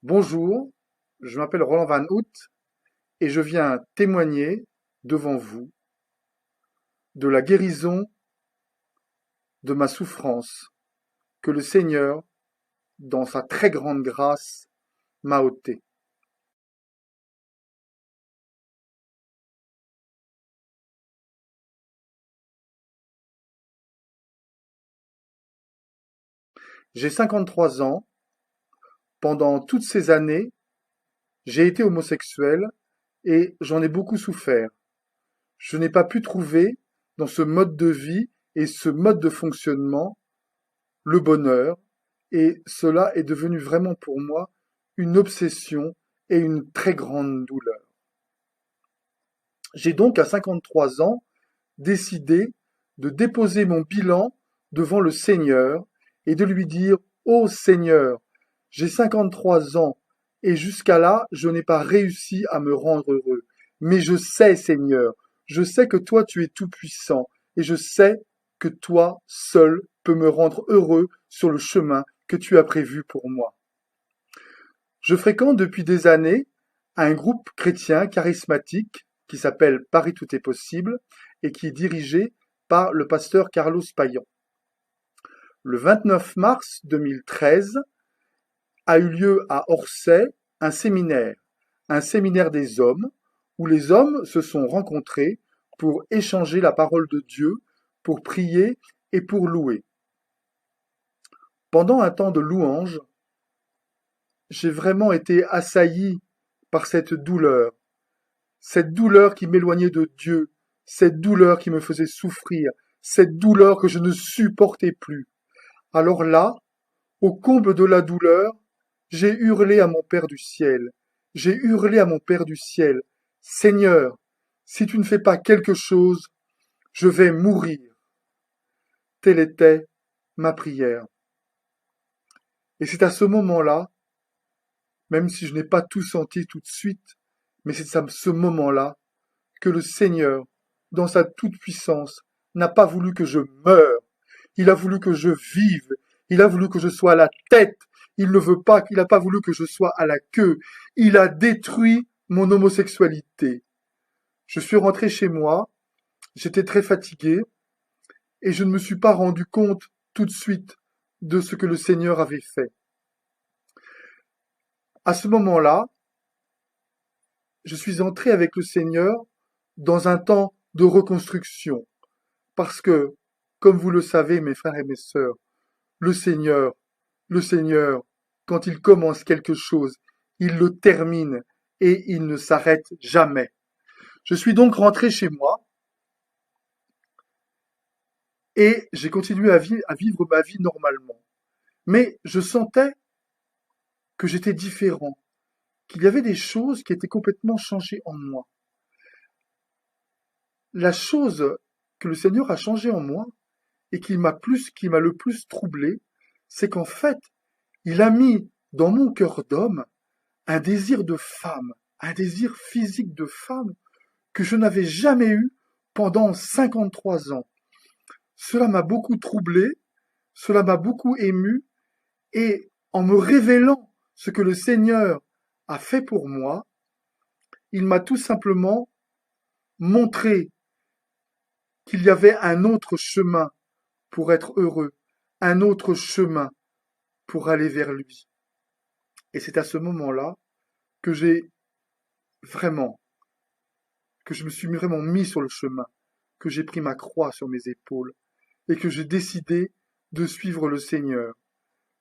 Bonjour, je m'appelle Roland Van Hout et je viens témoigner devant vous de la guérison de ma souffrance que le Seigneur, dans sa très grande grâce, m'a ôtée. J'ai 53 ans. Pendant toutes ces années, j'ai été homosexuel et j'en ai beaucoup souffert. Je n'ai pas pu trouver dans ce mode de vie et ce mode de fonctionnement le bonheur, et cela est devenu vraiment pour moi une obsession et une très grande douleur. J'ai donc à 53 ans décidé de déposer mon bilan devant le Seigneur et de lui dire: Ô Seigneur, j'ai 53 ans et jusqu'à là, je n'ai pas réussi à me rendre heureux. Mais je sais, Seigneur, je sais que toi tu es tout-puissant et je sais que toi seul peux me rendre heureux sur le chemin que tu as prévu pour moi. Je fréquente depuis des années un groupe chrétien charismatique qui s'appelle Paris Tout est possible et qui est dirigé par le pasteur Carlos Payan. Le 29 mars 2013 a eu lieu à Orsay un séminaire des hommes, où les hommes se sont rencontrés pour échanger la parole de Dieu, pour prier et pour louer. Pendant un temps de louange, j'ai vraiment été assailli par cette douleur qui m'éloignait de Dieu, cette douleur qui me faisait souffrir, cette douleur que je ne supportais plus. Alors là, au comble de la douleur, j'ai hurlé à mon Père du ciel. J'ai hurlé à mon Père du ciel: Seigneur, si tu ne fais pas quelque chose, je vais mourir. Telle était ma prière. Et c'est à ce moment-là, même si je n'ai pas tout senti tout de suite, mais c'est à ce moment-là que le Seigneur, dans sa toute-puissance, n'a pas voulu que je meure. Il a voulu que je vive. Il a voulu que je sois à la tête. Il ne veut pas, il n'a pas voulu que je sois à la queue. Il a détruit mon homosexualité. Je suis rentré chez moi. J'étais très fatigué et je ne me suis pas rendu compte tout de suite de ce que le Seigneur avait fait. À ce moment-là, je suis entré avec le Seigneur dans un temps de reconstruction. Parce que, comme vous le savez, mes frères et mes sœurs, le Seigneur, le Seigneur, quand il commence quelque chose, il le termine et il ne s'arrête jamais. Je suis donc rentré chez moi et j'ai continué à vivre ma vie normalement. Mais je sentais que j'étais différent, qu'il y avait des choses qui étaient complètement changées en moi. La chose que le Seigneur a changé en moi et qui m'a le plus troublé, c'est qu'en fait, il a mis dans mon cœur d'homme un désir de femme, un désir physique de femme que je n'avais jamais eu pendant 53 ans. Cela m'a beaucoup troublé, cela m'a beaucoup ému, et en me révélant ce que le Seigneur a fait pour moi, il m'a tout simplement montré qu'il y avait un autre chemin pour être heureux, un autre chemin pour aller vers lui. Et c'est à ce moment-là que vraiment, que je me suis vraiment mis sur le chemin, que j'ai pris ma croix sur mes épaules et que j'ai décidé de suivre le Seigneur.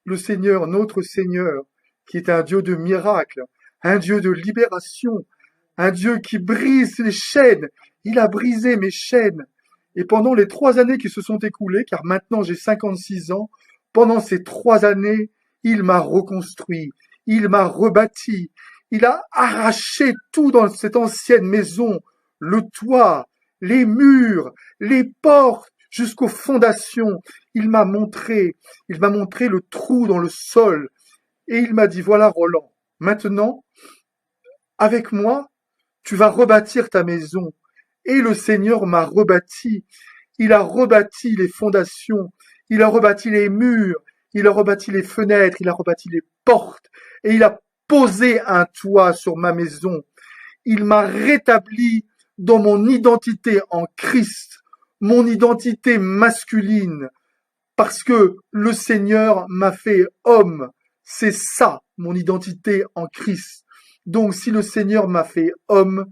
Le Seigneur, notre Seigneur, qui est un Dieu de miracles, un Dieu de libération, un Dieu qui brise les chaînes. Il a brisé mes chaînes. Et pendant les 3 années qui se sont écoulées, car maintenant j'ai 56 ans, pendant ces 3 années, il m'a reconstruit, il m'a rebâti, il a arraché tout dans cette ancienne maison, le toit, les murs, les portes, jusqu'aux fondations. Il m'a montré le trou dans le sol. Et il m'a dit: voilà, Roland, maintenant, avec moi, tu vas rebâtir ta maison. Et le Seigneur m'a rebâti. Il a rebâti les fondations. Il a rebâti les murs. il a rebâti les fenêtres, il a rebâti les portes, et il a posé un toit sur ma maison. Il m'a rétabli dans mon identité en Christ, mon identité masculine, parce que le Seigneur m'a fait homme. C'est ça, mon identité en Christ. Donc, si le Seigneur m'a fait homme,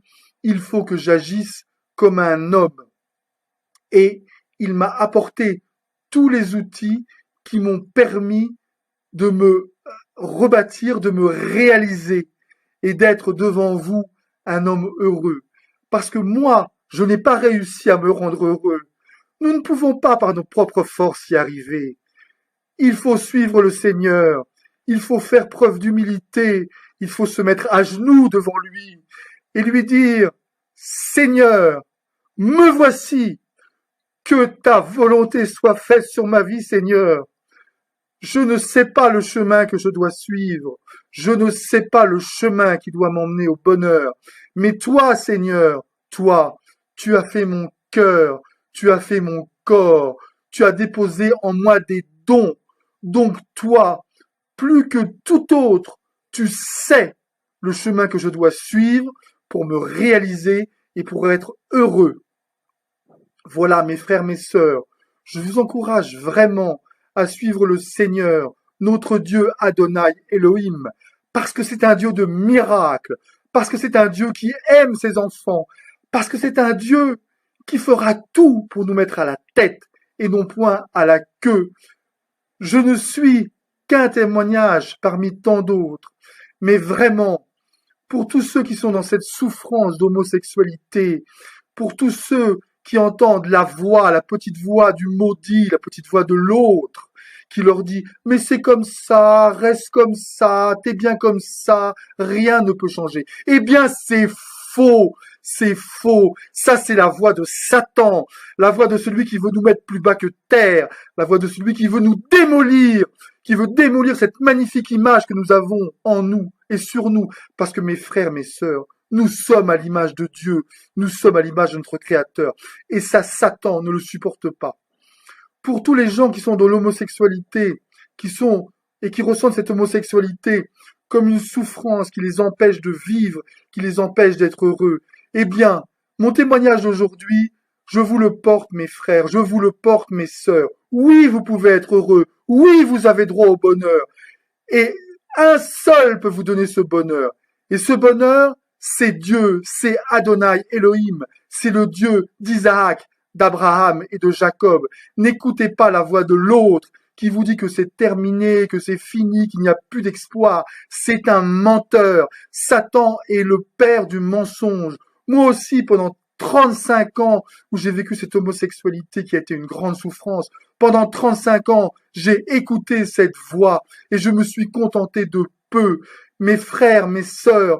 il faut que j'agisse comme un homme. Et il m'a apporté tous les outils qui m'ont permis de me rebâtir, de me réaliser et d'être devant vous un homme heureux. Parce que moi, je n'ai pas réussi à me rendre heureux. Nous ne pouvons pas par nos propres forces y arriver. Il faut suivre le Seigneur. Il faut faire preuve d'humilité. Il faut se mettre à genoux devant lui et lui dire, Seigneur, me voici, que ta volonté soit faite sur ma vie, Seigneur. Je ne sais pas le chemin que je dois suivre. Je ne sais pas le chemin qui doit m'emmener au bonheur. Mais toi, Seigneur, toi, tu as fait mon cœur, tu as fait mon corps, tu as déposé en moi des dons. Donc toi, plus que tout autre, tu sais le chemin que je dois suivre pour me réaliser et pour être heureux. Voilà, mes frères, mes sœurs, je vous encourage vraiment à suivre le Seigneur, notre Dieu Adonai Elohim, parce que c'est un Dieu de miracles, parce que c'est un Dieu qui aime ses enfants, parce que c'est un Dieu qui fera tout pour nous mettre à la tête et non point à la queue. Je ne suis qu'un témoignage parmi tant d'autres, mais vraiment, pour tous ceux qui sont dans cette souffrance d'homosexualité, pour tous ceux qui entendent la voix, la petite voix du maudit, la petite voix de l'autre, qui leur dit « Mais c'est comme ça, reste comme ça, t'es bien comme ça, rien ne peut changer. » Eh bien, c'est faux, c'est faux. Ça, c'est la voix de Satan, la voix de celui qui veut nous mettre plus bas que terre, la voix de celui qui veut nous démolir, qui veut démolir cette magnifique image que nous avons en nous et sur nous. Parce que mes frères, mes sœurs, nous sommes à l'image de Dieu, nous sommes à l'image de notre Créateur. Et ça, Satan ne le supporte pas. Pour tous les gens qui sont dans l'homosexualité, qui ressentent cette homosexualité comme une souffrance qui les empêche de vivre, qui les empêche d'être heureux, eh bien, mon témoignage d'aujourd'hui, je vous le porte, mes frères, je vous le porte, mes sœurs. Oui, vous pouvez être heureux. Oui, vous avez droit au bonheur. Et un seul peut vous donner ce bonheur. Et ce bonheur, c'est Dieu, c'est Adonai Elohim, c'est le Dieu d'Isaac, d'Abraham et de Jacob. N'écoutez pas la voix de l'autre qui vous dit que c'est terminé, que c'est fini, qu'il n'y a plus d'espoir. C'est un menteur. Satan est le père du mensonge. Moi aussi, pendant 35 ans où j'ai vécu cette homosexualité qui a été une grande souffrance, pendant 35 ans, j'ai écouté cette voix et je me suis contenté de peu. Mes frères, mes sœurs,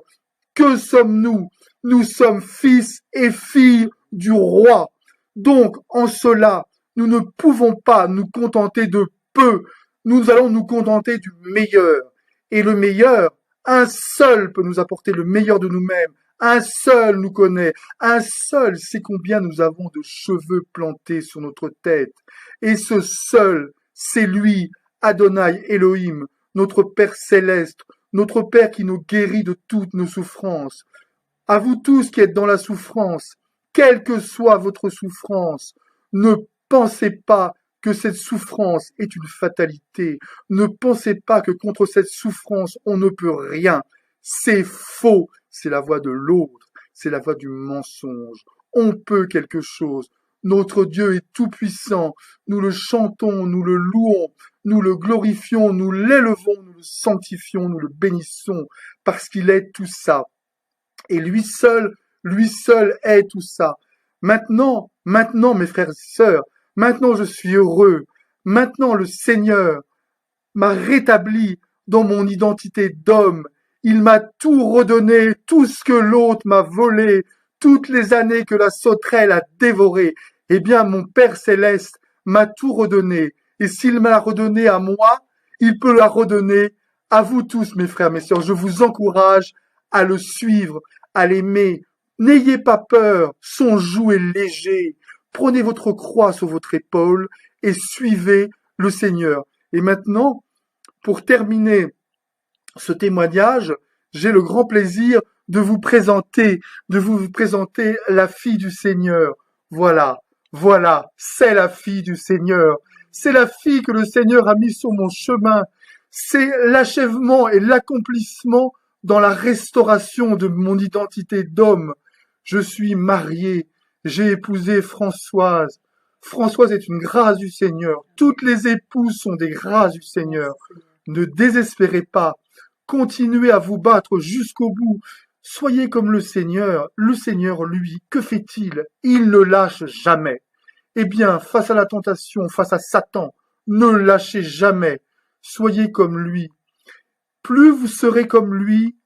que sommes-nous? Nous sommes fils et filles du roi. Donc, en cela, nous ne pouvons pas nous contenter de peu. Nous allons nous contenter du meilleur. Et le meilleur, un seul peut nous apporter le meilleur de nous-mêmes. Un seul nous connaît. Un seul sait combien nous avons de cheveux plantés sur notre tête. Et ce seul, c'est lui, Adonai Elohim, notre Père céleste, notre Père qui nous guérit de toutes nos souffrances. À vous tous qui êtes dans la souffrance, quelle que soit votre souffrance, ne pensez pas que cette souffrance est une fatalité. Ne pensez pas que contre cette souffrance, on ne peut rien. C'est faux. C'est la voix de l'autre. C'est la voix du mensonge. On peut quelque chose. Notre Dieu est tout-puissant. Nous le chantons, nous le louons, nous le glorifions, nous l'élevons, nous le sanctifions, nous le bénissons, parce qu'il est tout ça. Et lui seul est tout ça. Maintenant, mes frères et sœurs, maintenant je suis heureux. Maintenant le Seigneur m'a rétabli dans mon identité d'homme. Il m'a tout redonné, tout ce que l'autre m'a volé, toutes les années que la sauterelle a dévoré. Eh bien, mon Père céleste m'a tout redonné. Et s'il m'a redonné à moi, il peut la redonner à vous tous, mes frères, mes sœurs. Je vous encourage à le suivre, à l'aimer. N'ayez pas peur, son joug est léger. Prenez votre croix sur votre épaule et suivez le Seigneur. Et maintenant, pour terminer ce témoignage, j'ai le grand plaisir de vous présenter, la fille du Seigneur. Voilà, voilà, c'est la fille du Seigneur. C'est la fille que le Seigneur a mis sur mon chemin. C'est l'achèvement et l'accomplissement dans la restauration de mon identité d'homme. Je suis marié, j'ai épousé Françoise. Françoise est une grâce du Seigneur. Toutes les épouses sont des grâces du Seigneur. Ne désespérez pas. Continuez à vous battre jusqu'au bout. Soyez comme le Seigneur. Le Seigneur, lui, que fait-il? Il ne lâche jamais. Eh bien, face à la tentation, face à Satan, ne lâchez jamais. Soyez comme lui. Plus vous serez comme lui,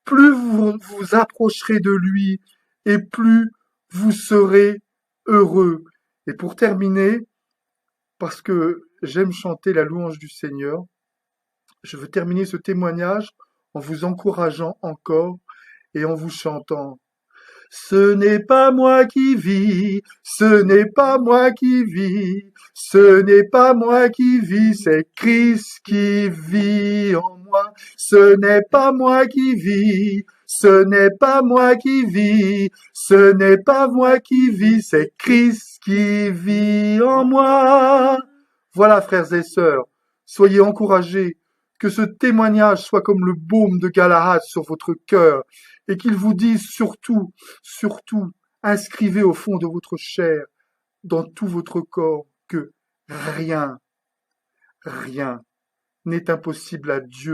plus vous vous approcherez de lui et plus vous serez heureux. Et pour terminer, parce que j'aime chanter la louange du Seigneur, je veux terminer ce témoignage en vous encourageant encore et en vous chantant. Ce n'est pas moi qui vis, ce n'est pas moi qui vis, ce n'est pas moi qui vis, c'est Christ qui vit en moi. Ce n'est pas moi qui vis, ce n'est pas moi qui vis, ce n'est pas moi qui vis, c'est Christ qui vit en moi. Voilà, frères et sœurs, soyez encouragés, que ce témoignage soit comme le baume de Galahad sur votre cœur, et qu'il vous dise surtout, inscrivez au fond de votre chair, dans tout votre corps, que rien n'est impossible à Dieu.